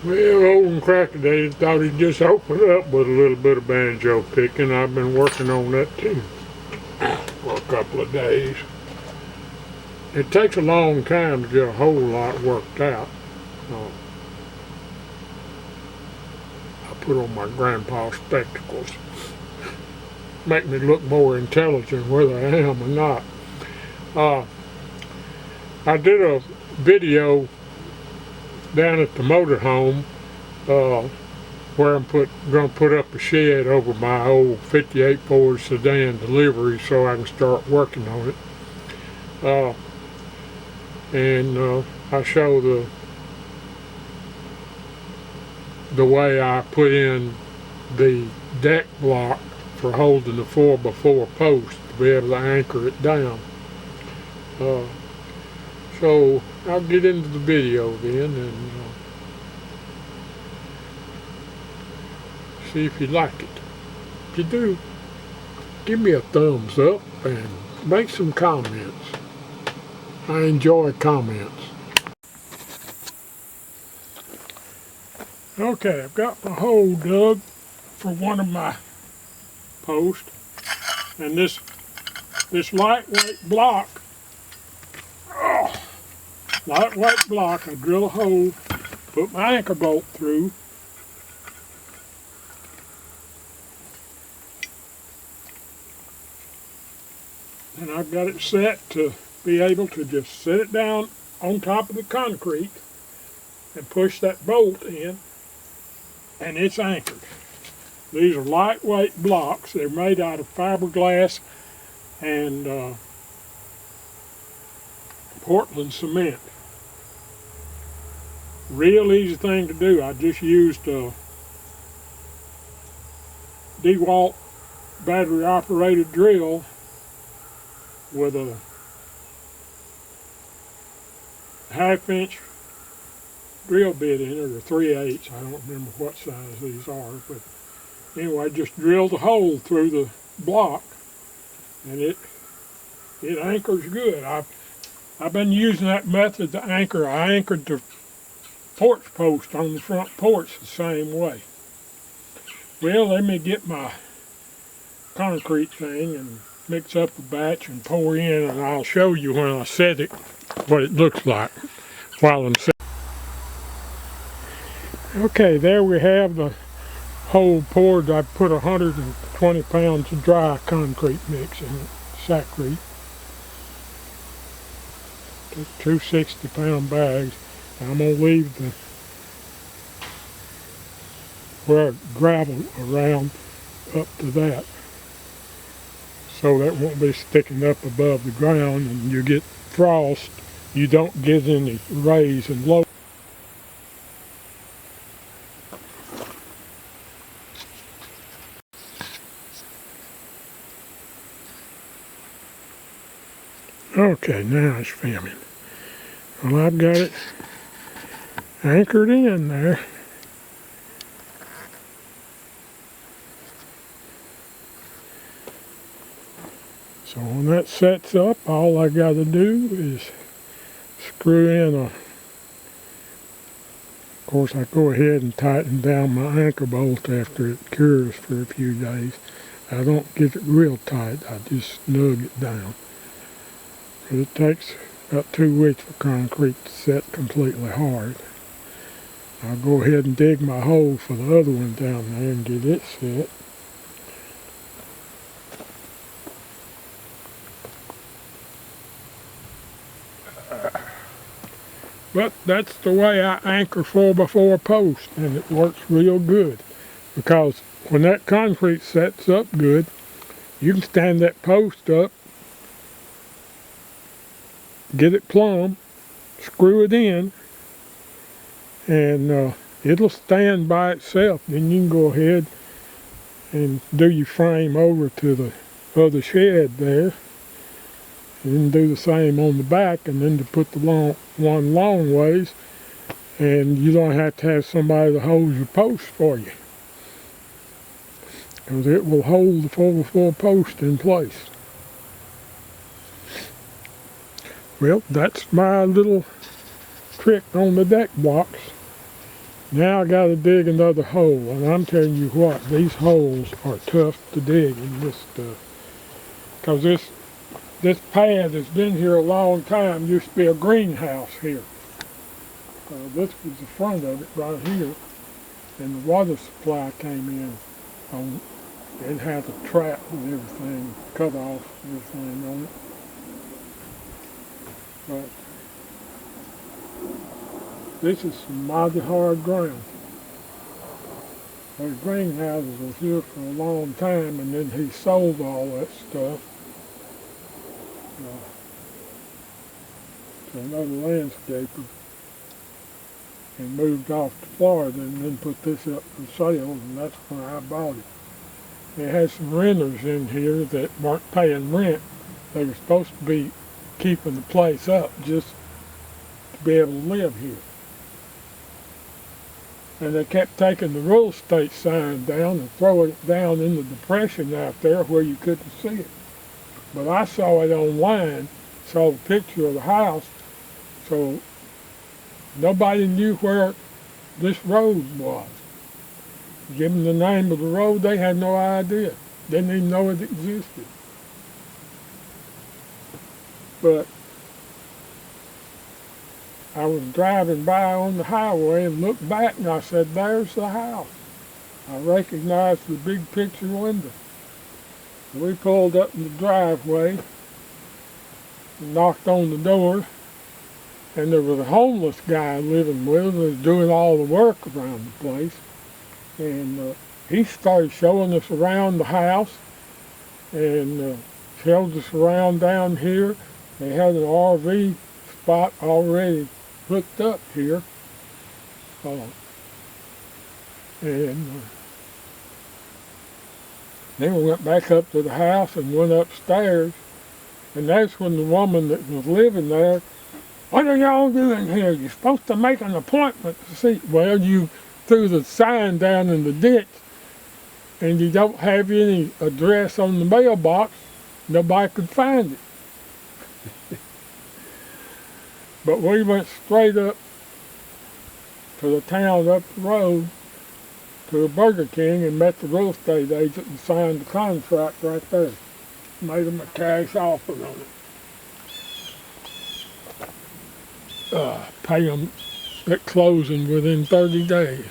Well, old and crackadated thought he'd just open up with a little bit of banjo picking. I've been working on that too for a couple of days. It takes a long time to get a whole lot worked out. I put on my grandpa spectacles. Make me look more intelligent whether I am or not. I did a video down at the motorhome where I'm going to put up a shed over my old 58 Ford sedan delivery so I can start working on it. I show the way I put in the deck block for holding the 4x4 post to be able to anchor it down. So I'll get into the video then and see if you like it. If you do, give me a thumbs up and make some comments. I enjoy comments. Okay, I've got my hole dug for one of my posts, and this lightweight block, I drill a hole, put my anchor bolt through, and I've got it set to be able to just set it down on top of the concrete and push that bolt in, and it's anchored. These are lightweight blocks. They're made out of fiberglass and Portland cement. Real easy thing to do. I just used a DeWalt battery operated drill with a 1/2-inch drill bit in it, or 3/8. I don't remember what size these are, but anyway, just drilled a hole through the block, and it anchors good. I've been using that method to anchor. I anchored the porch post on the front porch the same way. Well, let me get my concrete thing and mix up a batch and pour in, and I'll show you when I set it what it looks like while I'm setting. Okay, there we have the hole poured. I put 120 pounds of dry concrete mix in it, Sacrete. Two 60-pound bags. I'm going to leave the gravel around up to that, so that won't be sticking up above the ground, and you get frost. You don't get any raise and low. Okay, now it's filming. Well, I've got it anchored in there. So when that sets up, all I got to do is screw in of course, I go ahead and tighten down my anchor bolt after it cures for a few days. I don't get it real tight, I just snug it down. But it takes about 2 weeks for concrete to set completely hard. I'll go ahead and dig my hole for the other one down there and get it set. But that's the way I anchor 4x4 posts, and it works real good, because when that concrete sets up good, you can stand that post up, get it plumb, screw it in, and it'll stand by itself. Then you can go ahead and do your frame over to the other shed there, and then do the same on the back, and then to put the one long ways, and you don't have to have somebody to hold your post for you, because it will hold the 4x4 post in place. Well, that's my little trick on the deck blocks. Now I got to dig another hole, and I'm telling you what, these holes are tough to dig in this stuff. Because this pad that's been here a long time used to be a greenhouse here. This was the front of it right here, and the water supply came in on it. It had a trap and everything, cut off everything on it. But this is some mighty hard ground. Those greenhouses was here for a long time, and then he sold all that stuff to another landscaper and moved off to Florida, and then put this up for sale, and that's when I bought it. They had some renters in here that weren't paying rent. They were supposed to be keeping the place up just to be able to live here. And they kept taking the real estate sign down and throwing it down in the depression out there where you couldn't see it. But I saw it online, saw a picture of the house, so nobody knew where this road was. Give them the name of the road, they had no idea. Didn't even know it existed. But I was driving by on the highway and looked back, and I said, there's the house. I recognized the big picture window. And we pulled up in the driveway and knocked on the door, and there was a homeless guy living with us, was doing all the work around the place. And he started showing us around the house, and showed us around down here. They had an RV spot already hooked up here. And then we went back up to the house and went upstairs, and that's when the woman that was living there, what are y'all doing here? You're supposed to make an appointment to see. Well, you threw the sign down in the ditch, and you don't have any address on the mailbox. Nobody could find it. But we went straight up to the town up the road to a Burger King and met the real estate agent and signed the contract right there. Made them a cash offer on it. Pay them at closing within 30 days.